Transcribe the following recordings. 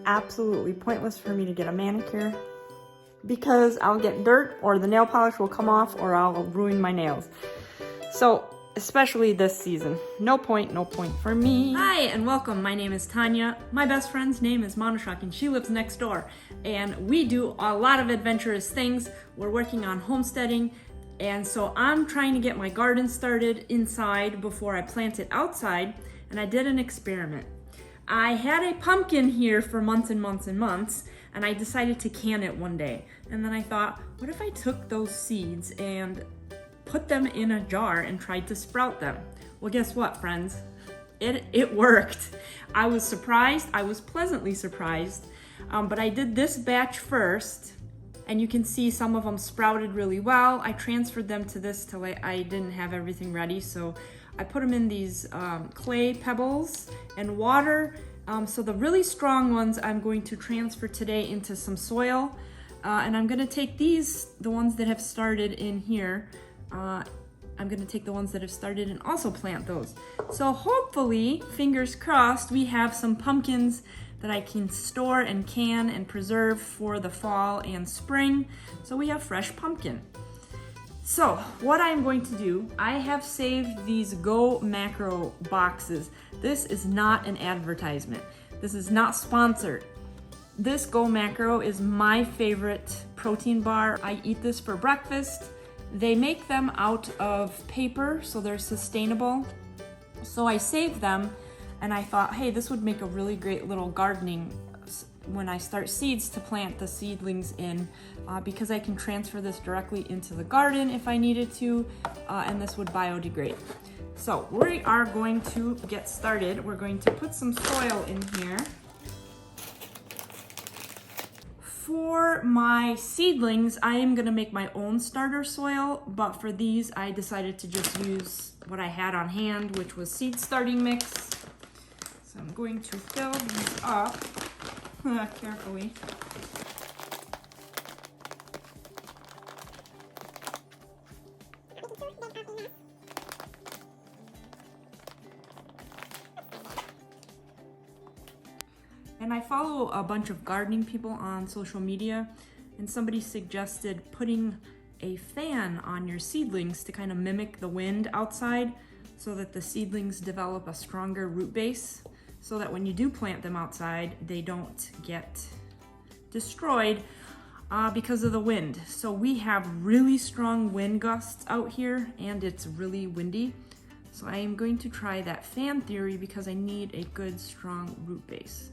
absolutely pointless for me to get a manicure because I'll get dirt or the nail polish will come off or I'll ruin my nails. So, especially this season. No point for me. Hi and welcome. My name is Tanya. My best friend's name is Monoshak and she lives next door. And we do a lot of adventurous things. We're working on homesteading. And so I'm trying to get my garden started inside before I plant it outside. And I did an experiment. I had a pumpkin here for months and months and months, and I decided to can it one day. And then I thought, what if I took those seeds and put them in a jar and tried to sprout them? Well, guess what, friends? It worked. I was surprised. I was pleasantly surprised. But I did this batch first, and you can see some of them sprouted really well. I transferred them to this till I didn't have everything ready, so I put them in these clay pebbles and water. So the really strong ones I'm going to transfer today into some soil. And I'm gonna take these, the ones that have started in here, I'm gonna take the ones that have started and also plant those. So hopefully, fingers crossed, we have some pumpkins that I can store and can and preserve for the fall and spring. So we have fresh pumpkin. So what I'm going to do, I have saved these Go Macro boxes. This is not an advertisement. This is not sponsored. This Go Macro is my favorite protein bar. I eat this for breakfast. They make them out of paper, so they're sustainable. So I saved them and I thought, hey, this would make a really great little gardening when I start seeds to plant the seedlings in, because I can transfer this directly into the garden if I needed to, and this would biodegrade. So we are going to get started. We're going to put some soil in here. For my seedlings, I am gonna make my own starter soil, but for these, I decided to just use what I had on hand, which was seed starting mix. So I'm going to fill these up carefully. And I follow a bunch of gardening people on social media, and somebody suggested putting a fan on your seedlings to kind of mimic the wind outside so that the seedlings develop a stronger root base, so that when you do plant them outside, they don't get destroyed because of the wind. So we have really strong wind gusts out here and it's really windy. So I am going to try that fan theory because I need a good strong root base.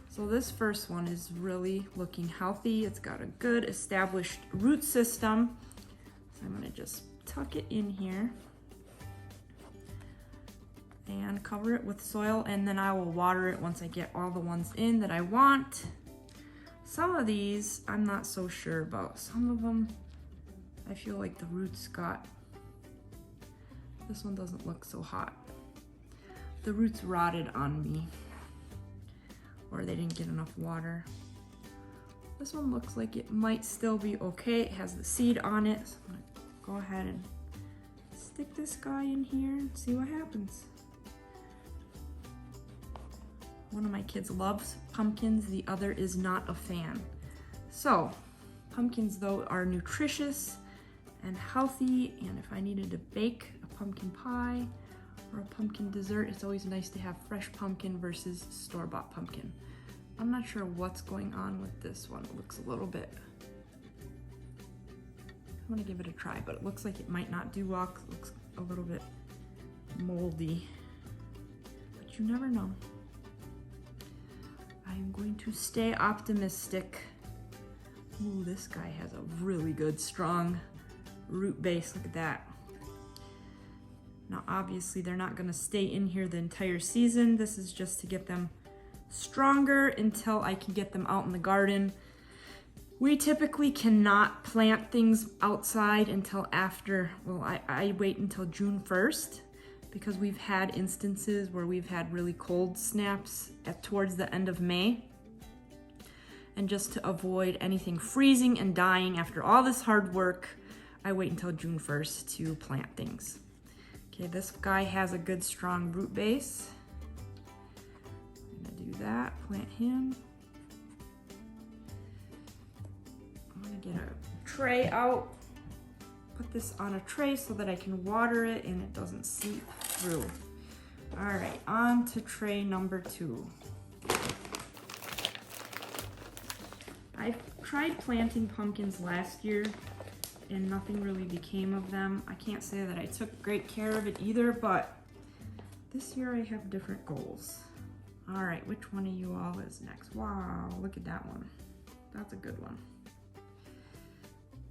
So this first one is really looking healthy. It's got a good established root system. So I'm gonna just tuck it in here and cover it with soil, and then I will water it once I get all the ones in that I want. Some of these I'm not so sure about. Some of them I feel like the roots got, this one doesn't look so hot. The roots rotted on me, or they didn't get enough water. This one looks like it might still be okay. It has the seed on it. So I'm gonna go ahead and stick this guy in here and see what happens. One of my kids loves pumpkins, the other is not a fan. So, pumpkins though are nutritious and healthy, and if I needed to bake a pumpkin pie or a pumpkin dessert, it's always nice to have fresh pumpkin versus store-bought pumpkin. I'm not sure what's going on with this one. It looks a little bit, I'm gonna give it a try, but it looks like it might not do well. It looks a little bit moldy, but you never know. I am going to stay optimistic. Ooh, this guy has a really good, strong root base. Look at that. Now, obviously, they're not gonna stay in here the entire season. This is just to get them stronger until I can get them out in the garden. We typically cannot plant things outside until after, well, I wait until June 1st, because we've had instances where we've had really cold snaps towards the end of May. And just to avoid anything freezing and dying after all this hard work, I wait until June 1st to plant things. Okay, this guy has a good strong root base. I'm gonna do that, plant him. get a tray out, put this on a tray so that I can water it and it doesn't seep through. All right, on to tray number 2. I tried planting pumpkins last year and nothing really became of them. I can't say that I took great care of it either, but this year I have different goals. All right, which one of you all is next? Wow, look at that one. That's a good one.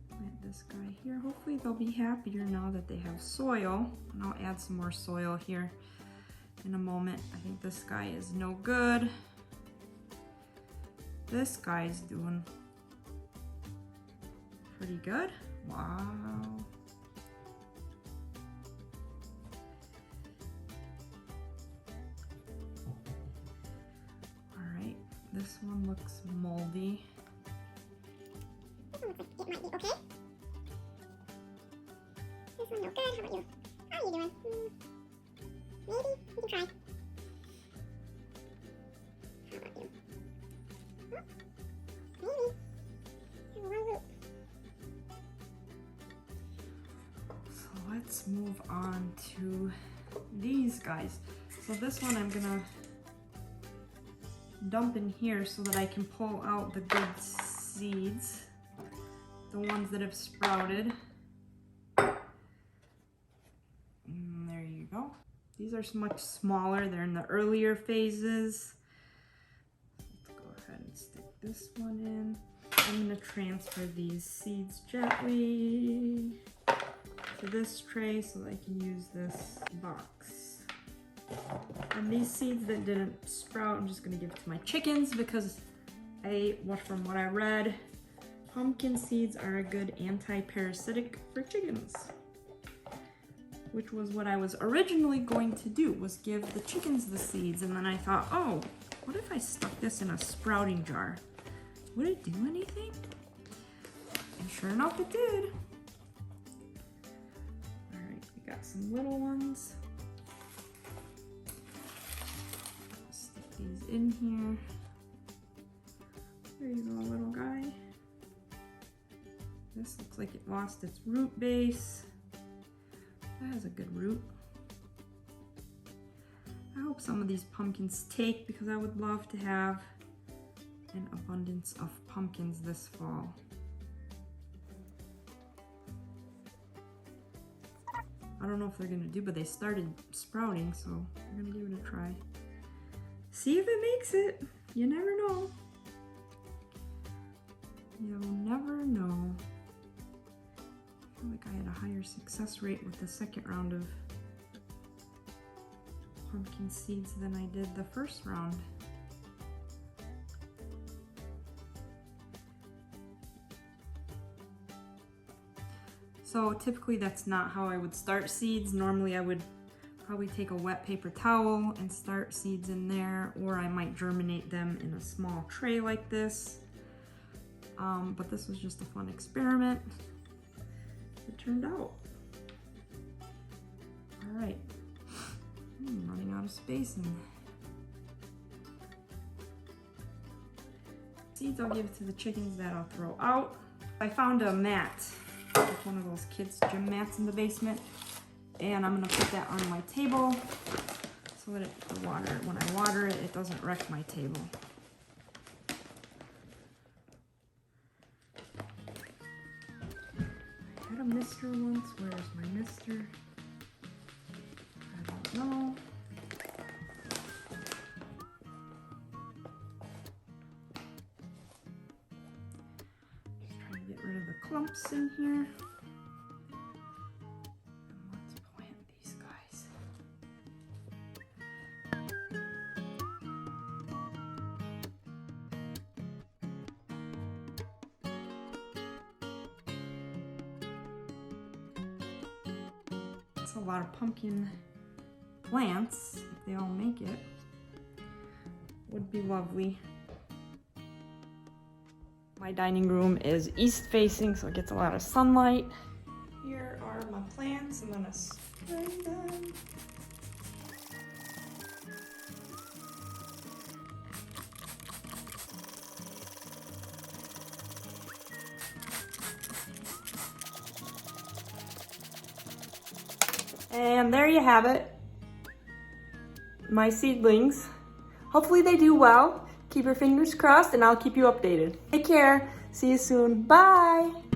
Plant this guy here. Hopefully they'll be happier now that they have soil. And I'll add some more soil here in a moment. I think this guy is no good. This guy's doing pretty good. Wow. All right, this one looks moldy. This one looks like it might be okay. This one no good. How about you? How are you doing? Maybe you can try. How about you? Maybe. There's one root. So let's move on to these guys. So this one I'm gonna dump in here so that I can pull out the good seeds, the ones that have sprouted. And there you go. These are much smaller. They're in the earlier phases. Let's go ahead and stick this one in. I'm gonna transfer these seeds gently to this tray so that I can use this box. And these seeds that didn't sprout, I'm just gonna give to my chickens because from what I read, pumpkin seeds are a good anti-parasitic for chickens. Which was what I was originally going to do, was give the chickens the seeds. And then I thought, oh, what if I stuck this in a sprouting jar? Would it do anything? And sure enough, it did. All right, we got some little ones. Stick these in here. There you go, little guy. This looks like it lost its root base. That has a good root. I hope some of these pumpkins take because I would love to have an abundance of pumpkins this fall. I don't know if they're gonna do, but they started sprouting, so we're gonna give it a try. See if it makes it. You never know. You'll never know. I feel like I had a higher success rate with the second round of pumpkin seeds than I did the first round. So typically that's not how I would start seeds. Normally I would probably take a wet paper towel and start seeds in there, or I might germinate them in a small tray like this. But this was just a fun experiment. It turned out. All right, I'm running out of space and seeds I'll give to the chickens that I'll throw out. I found a mat, like one of those kids' gym mats in the basement, and I'm gonna put that on my table so that when I water it, it doesn't wreck my table. I had a mister once. Where's my mister? I don't know. Just trying to get rid of the clumps in here. And let's plant these guys. That's a lot of pumpkin plants, if they all make it. Would be lovely. My dining room is east facing, so it gets a lot of sunlight. Here are my plants. I'm gonna spray them. And there you have it. My seedlings. Hopefully they do well. Keep your fingers crossed and I'll keep you updated. Take care. See you soon. Bye.